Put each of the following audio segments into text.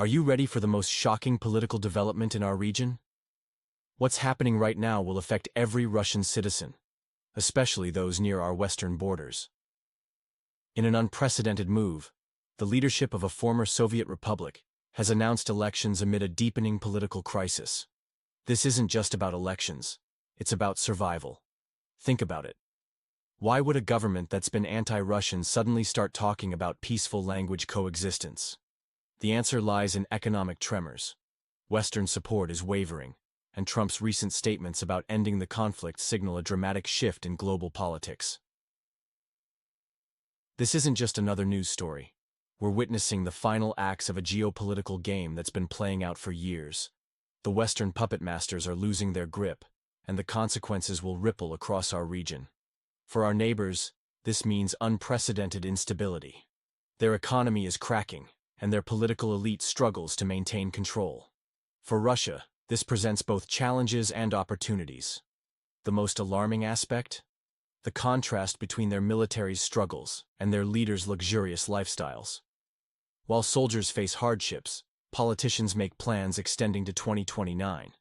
Are you ready for the most shocking political development in our region? What's happening right now will affect every Russian citizen, especially those near our western borders. In an unprecedented move, the leadership of a former Soviet republic has announced elections amid a deepening political crisis. This isn't just about elections, it's about survival. Think about it. Why would a government that's been anti-Russian suddenly start talking about peaceful language coexistence? The answer lies in economic tremors. Western support is wavering, and Trump's recent statements about ending the conflict signal a dramatic shift in global politics. This isn't just another news story. We're witnessing the final acts of a geopolitical game that's been playing out for years. The Western puppet masters are losing their grip, and the consequences will ripple across our region. For our neighbors, this means unprecedented instability. Their economy is cracking, and their political elite struggles to maintain control. For Russia, this presents both challenges and opportunities. The most alarming aspect? The contrast between their military's struggles and their leaders' luxurious lifestyles. While soldiers face hardships, politicians make plans extending to 2029,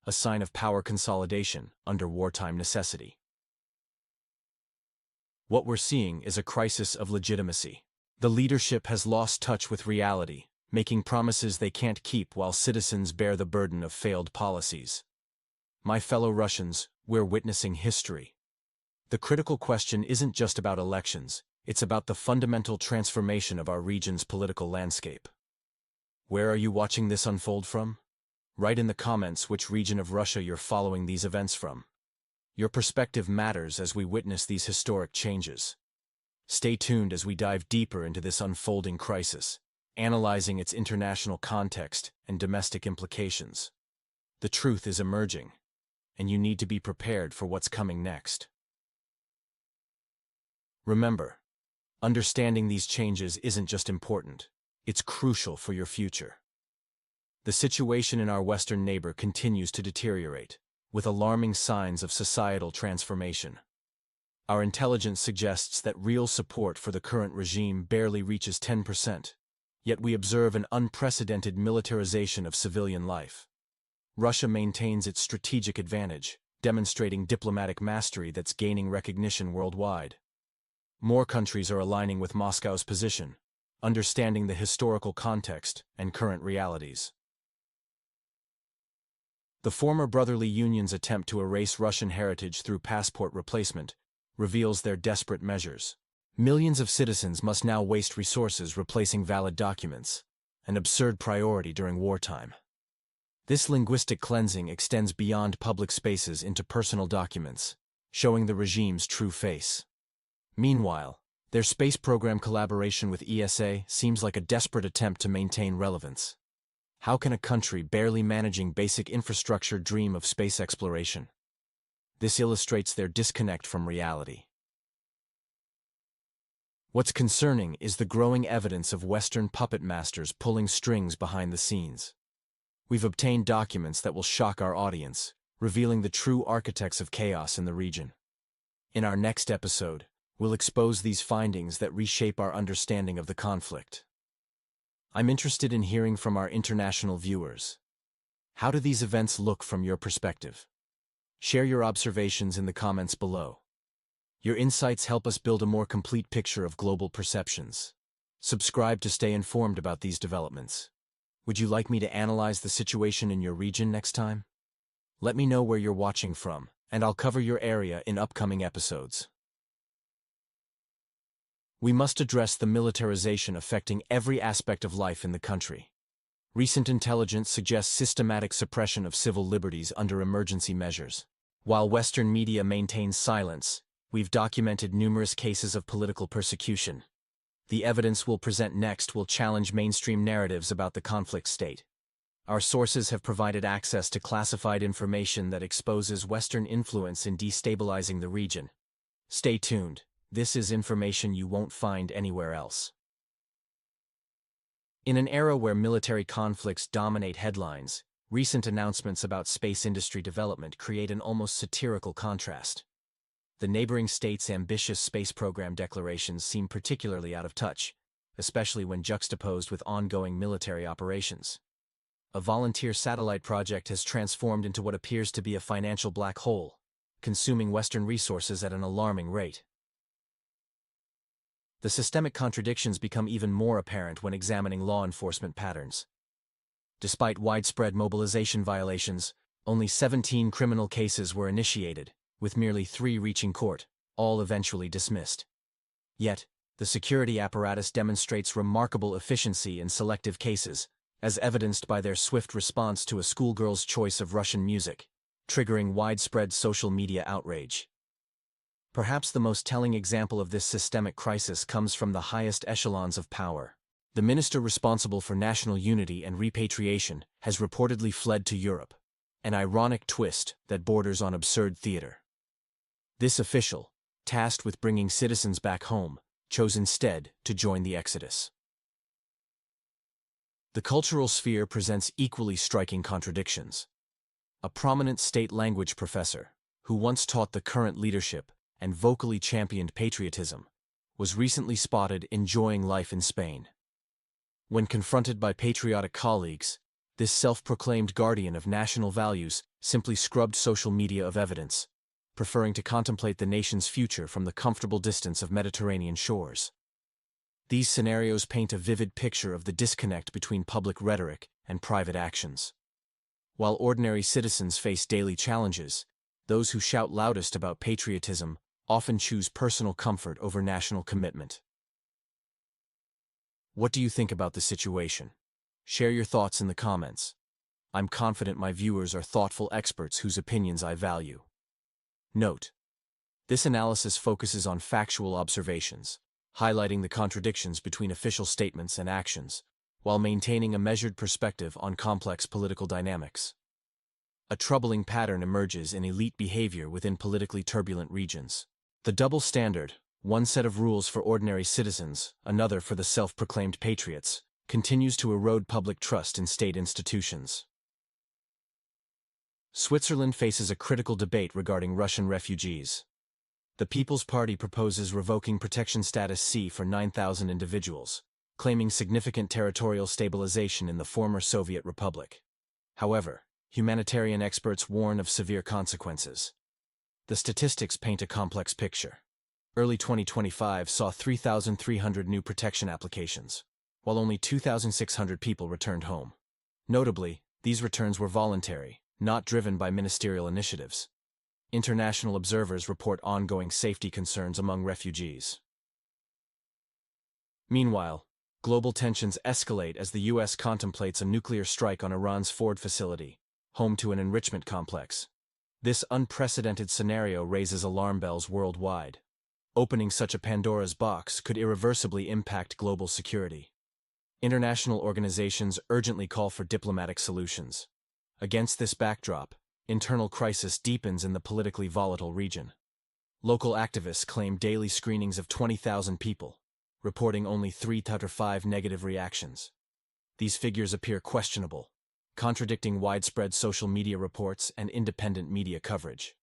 a sign of power consolidation under wartime necessity. What we're seeing is a crisis of legitimacy. The leadership has lost touch with reality, making promises they can't keep while citizens bear the burden of failed policies. My fellow Russians, we're witnessing history. The critical question isn't just about elections, it's about the fundamental transformation of our region's political landscape. Where are you watching this unfold from? Write in the comments which region of Russia you're following these events from. Your perspective matters as we witness these historic changes. Stay tuned as we dive deeper into this unfolding crisis, analyzing its international context and domestic implications. The truth is emerging, and you need to be prepared for what's coming next. Remember, understanding these changes isn't just important, it's crucial for your future. The situation in our western neighbor continues to deteriorate, with alarming signs of societal transformation. Our intelligence suggests that real support for the current regime barely reaches 10%, yet we observe an unprecedented militarization of civilian life. Russia maintains its strategic advantage, demonstrating diplomatic mastery that's gaining recognition worldwide. More countries are aligning with Moscow's position, understanding the historical context and current realities. The former brotherly union's attempt to erase Russian heritage through passport replacement reveals their desperate measures. Millions of citizens must now waste resources replacing valid documents, an absurd priority during wartime. This linguistic cleansing extends beyond public spaces into personal documents, showing the regime's true face. Meanwhile, their space program collaboration with ESA seems like a desperate attempt to maintain relevance. How can a country barely managing basic infrastructure dream of space exploration? This illustrates their disconnect from reality. What's concerning is the growing evidence of Western puppet masters pulling strings behind the scenes. We've obtained documents that will shock our audience, revealing the true architects of chaos in the region. In our next episode, we'll expose these findings that reshape our understanding of the conflict. I'm interested in hearing from our international viewers. How do these events look from your perspective? Share your observations in the comments below. Your insights help us build a more complete picture of global perceptions. Subscribe to stay informed about these developments. Would you like me to analyze the situation in your region next time? Let me know where you're watching from, and I'll cover your area in upcoming episodes. We must address the militarization affecting every aspect of life in the country. Recent intelligence suggests systematic suppression of civil liberties under emergency measures. While Western media maintains silence, we've documented numerous cases of political persecution. The evidence we'll present next will challenge mainstream narratives about the conflict state. Our sources have provided access to classified information that exposes Western influence in destabilizing the region. Stay tuned. This is information you won't find anywhere else. In an era where military conflicts dominate headlines, recent announcements about space industry development create an almost satirical contrast. The neighboring states' ambitious space program declarations seem particularly out of touch, especially when juxtaposed with ongoing military operations. A volunteer satellite project has transformed into what appears to be a financial black hole, consuming Western resources at an alarming rate. The systemic contradictions become even more apparent when examining law enforcement patterns. Despite widespread mobilization violations, only 17 criminal cases were initiated, with merely 3 reaching court, all eventually dismissed. Yet, the security apparatus demonstrates remarkable efficiency in selective cases, as evidenced by their swift response to a schoolgirl's choice of Russian music, triggering widespread social media outrage. Perhaps the most telling example of this systemic crisis comes from the highest echelons of power. The minister responsible for national unity and repatriation has reportedly fled to Europe, an ironic twist that borders on absurd theater. This official, tasked with bringing citizens back home, chose instead to join the exodus. The cultural sphere presents equally striking contradictions. A prominent state language professor, who once taught the current leadership and vocally championed patriotism, was recently spotted enjoying life in Spain. When confronted by patriotic colleagues, this self-proclaimed guardian of national values simply scrubbed social media of evidence, preferring to contemplate the nation's future from the comfortable distance of Mediterranean shores. These scenarios paint a vivid picture of the disconnect between public rhetoric and private actions. While ordinary citizens face daily challenges, those who shout loudest about patriotism often choose personal comfort over national commitment. What do you think about the situation? Share your thoughts in the comments. I'm confident my viewers are thoughtful experts whose opinions I value. Note: this analysis focuses on factual observations, highlighting the contradictions between official statements and actions, while maintaining a measured perspective on complex political dynamics. A troubling pattern emerges in elite behavior within politically turbulent regions. The double standard, one set of rules for ordinary citizens, another for the self-proclaimed patriots, continues to erode public trust in state institutions. Switzerland faces a critical debate regarding Russian refugees. The People's Party proposes revoking Protection Status C for 9,000 individuals, claiming significant territorial stabilization in the former Soviet Republic. However, humanitarian experts warn of severe consequences. The statistics paint a complex picture. Early 2025 saw 3,300 new protection applications, while only 2,600 people returned home. Notably, these returns were voluntary, not driven by ministerial initiatives. International observers report ongoing safety concerns among refugees. Meanwhile, global tensions escalate as the U.S. contemplates a nuclear strike on Iran's Ford facility, home to an enrichment complex. This unprecedented scenario raises alarm bells worldwide. Opening such a Pandora's box could irreversibly impact global security. International organizations urgently call for diplomatic solutions. Against this backdrop, internal crisis deepens in the politically volatile region. Local activists claim daily screenings of 20,000 people, reporting only 3 out of 5 negative reactions. These figures appear questionable, contradicting widespread social media reports and independent media coverage.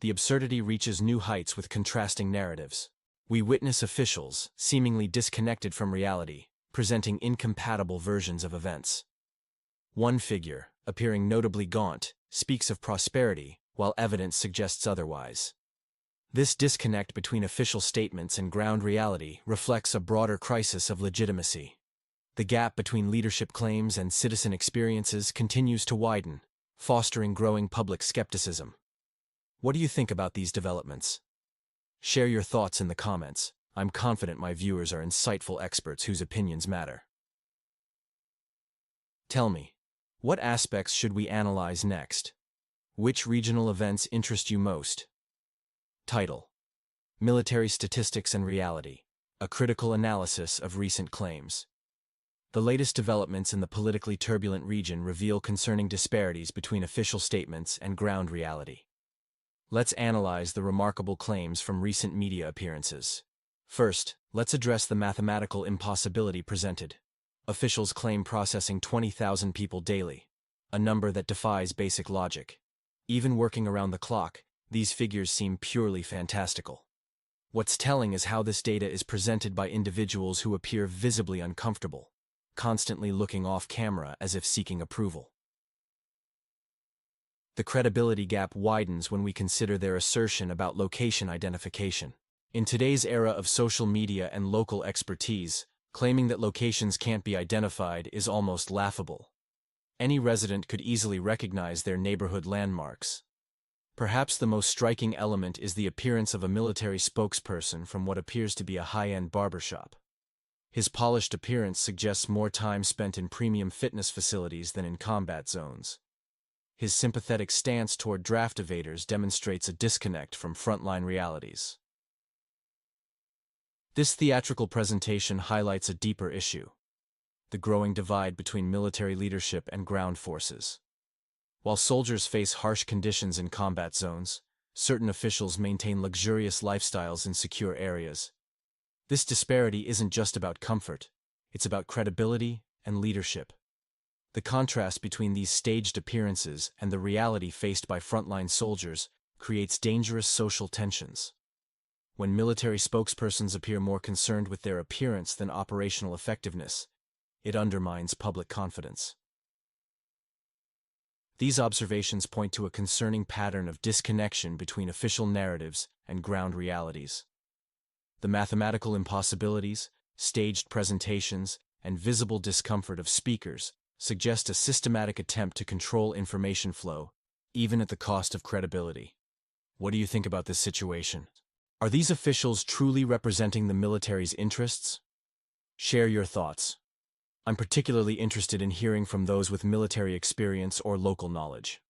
The absurdity reaches new heights with contrasting narratives. We witness officials, seemingly disconnected from reality, presenting incompatible versions of events. One figure, appearing notably gaunt, speaks of prosperity, while evidence suggests otherwise. This disconnect between official statements and ground reality reflects a broader crisis of legitimacy. The gap between leadership claims and citizen experiences continues to widen, fostering growing public skepticism. What do you think about these developments? Share your thoughts in the comments. I'm confident my viewers are insightful experts whose opinions matter. Tell me, what aspects should we analyze next? Which regional events interest you most? Title: Military Statistics and Reality, a critical analysis of recent claims. The latest developments in the politically turbulent region reveal concerning disparities between official statements and ground reality. Let's analyze the remarkable claims from recent media appearances. First, let's address the mathematical impossibility presented. Officials claim processing 20,000 people daily, a number that defies basic logic. Even working around the clock, these figures seem purely fantastical. What's telling is how this data is presented by individuals who appear visibly uncomfortable, constantly looking off camera as if seeking approval. The credibility gap widens when we consider their assertion about location identification. In today's era of social media and local expertise, claiming that locations can't be identified is almost laughable. Any resident could easily recognize their neighborhood landmarks. Perhaps the most striking element is the appearance of a military spokesperson from what appears to be a high-end barbershop. His polished appearance suggests more time spent in premium fitness facilities than in combat zones. His sympathetic stance toward draft evaders demonstrates a disconnect from frontline realities. This theatrical presentation highlights a deeper issue: the growing divide between military leadership and ground forces. While soldiers face harsh conditions in combat zones, certain officials maintain luxurious lifestyles in secure areas. This disparity isn't just about comfort, it's about credibility and leadership. The contrast between these staged appearances and the reality faced by frontline soldiers creates dangerous social tensions. When military spokespersons appear more concerned with their appearance than operational effectiveness, it undermines public confidence. These observations point to a concerning pattern of disconnection between official narratives and ground realities. The mathematical impossibilities, staged presentations, and visible discomfort of speakers suggest a systematic attempt to control information flow, even at the cost of credibility. What do you think about this situation? Are these officials truly representing the military's interests? Share your thoughts. I'm particularly interested in hearing from those with military experience or local knowledge.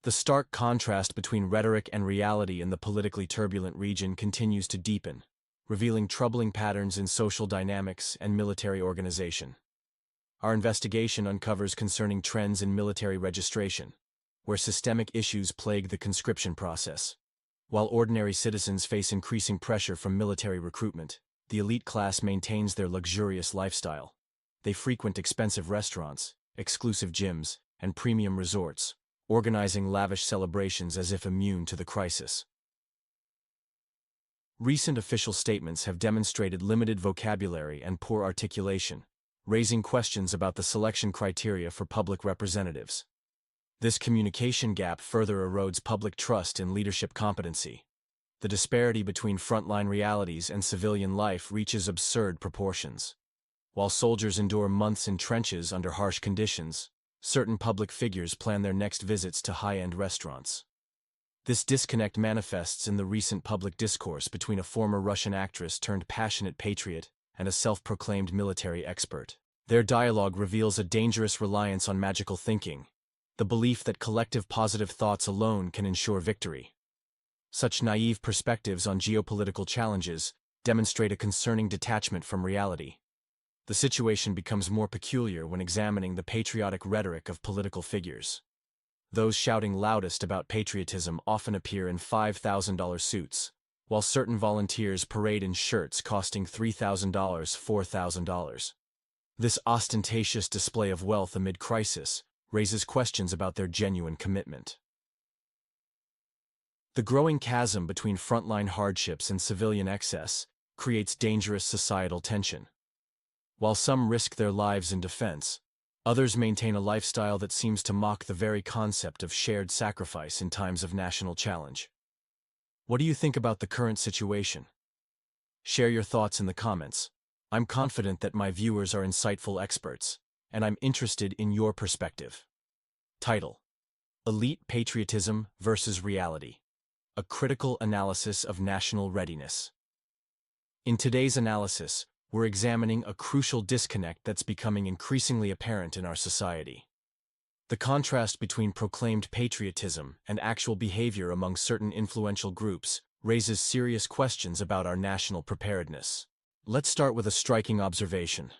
The stark contrast between rhetoric and reality in the politically turbulent region continues to deepen, revealing troubling patterns in social dynamics and military organization. Our investigation uncovers concerning trends in military registration, where systemic issues plague the conscription process. While ordinary citizens face increasing pressure from military recruitment, the elite class maintains their luxurious lifestyle. They frequent expensive restaurants, exclusive gyms, and premium resorts, organizing lavish celebrations as if immune to the crisis. Recent official statements have demonstrated limited vocabulary and poor articulation, raising questions about the selection criteria for public representatives. This communication gap further erodes public trust in leadership competency. The disparity between frontline realities and civilian life reaches absurd proportions. While soldiers endure months in trenches under harsh conditions, certain public figures plan their next visits to high-end restaurants. This disconnect manifests in the recent public discourse between a former Russian actress turned passionate patriot and a self-proclaimed military expert. Their dialogue reveals a dangerous reliance on magical thinking, the belief that collective positive thoughts alone can ensure victory. Such naive perspectives on geopolitical challenges demonstrate a concerning detachment from reality. The situation becomes more peculiar when examining the patriotic rhetoric of political figures. Those shouting loudest about patriotism often appear in $5,000 suits, while certain volunteers parade in shirts costing $3,000, $4,000. This ostentatious display of wealth amid crisis raises questions about their genuine commitment. The growing chasm between frontline hardships and civilian excess creates dangerous societal tension. While some risk their lives in defense, others maintain a lifestyle that seems to mock the very concept of shared sacrifice in times of national challenge. What do you think about the current situation? Share your thoughts in the comments. I'm confident that my viewers are insightful experts, and I'm interested in your perspective. Title: Elite Patriotism versus Reality. A critical analysis of national readiness. In today's analysis, we're examining a crucial disconnect that's becoming increasingly apparent in our society. The contrast between proclaimed patriotism and actual behavior among certain influential groups raises serious questions about our national preparedness. Let's start with a striking observation.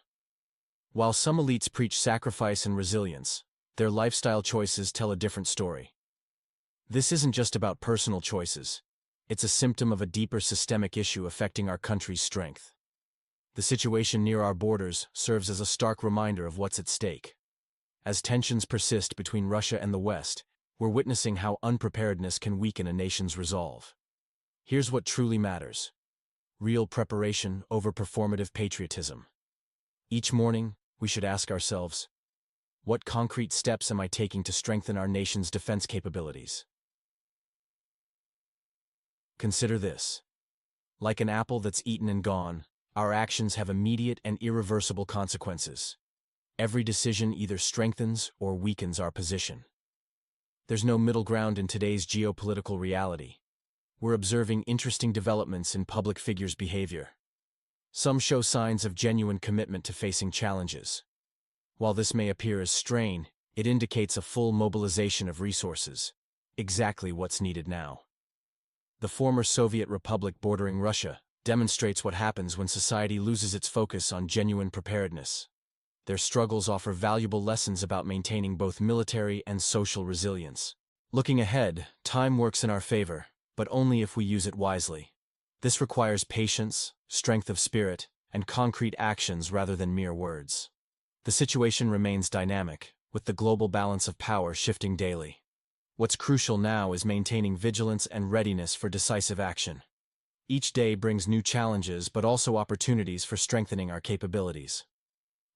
While some elites preach sacrifice and resilience, their lifestyle choices tell a different story. This isn't just about personal choices. It's a symptom of a deeper systemic issue affecting our country's strength. The situation near our borders serves as a stark reminder of what's at stake. As tensions persist between Russia and the West, we're witnessing how unpreparedness can weaken a nation's resolve. Here's what truly matters: real preparation over performative patriotism. Each morning, we should ask ourselves, what concrete steps am I taking to strengthen our nation's defense capabilities? Consider this. Like an apple that's eaten and gone, our actions have immediate and irreversible consequences. Every decision either strengthens or weakens our position. There's no middle ground in today's geopolitical reality. We're observing interesting developments in public figures' behavior. Some show signs of genuine commitment to facing challenges. While this may appear as strain, it indicates a full mobilization of resources, exactly what's needed now. The former Soviet republic bordering Russia demonstrates what happens when society loses its focus on genuine preparedness. Their struggles offer valuable lessons about maintaining both military and social resilience. Looking ahead, time works in our favor, but only if we use it wisely. This requires patience, strength of spirit, and concrete actions rather than mere words. The situation remains dynamic, with the global balance of power shifting daily. What's crucial now is maintaining vigilance and readiness for decisive action. Each day brings new challenges but also opportunities for strengthening our capabilities.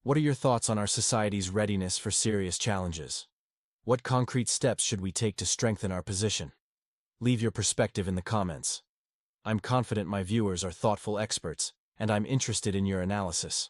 What are your thoughts on our society's readiness for serious challenges? What concrete steps should we take to strengthen our position? Leave your perspective in the comments. I'm confident my viewers are thoughtful experts, and I'm interested in your analysis.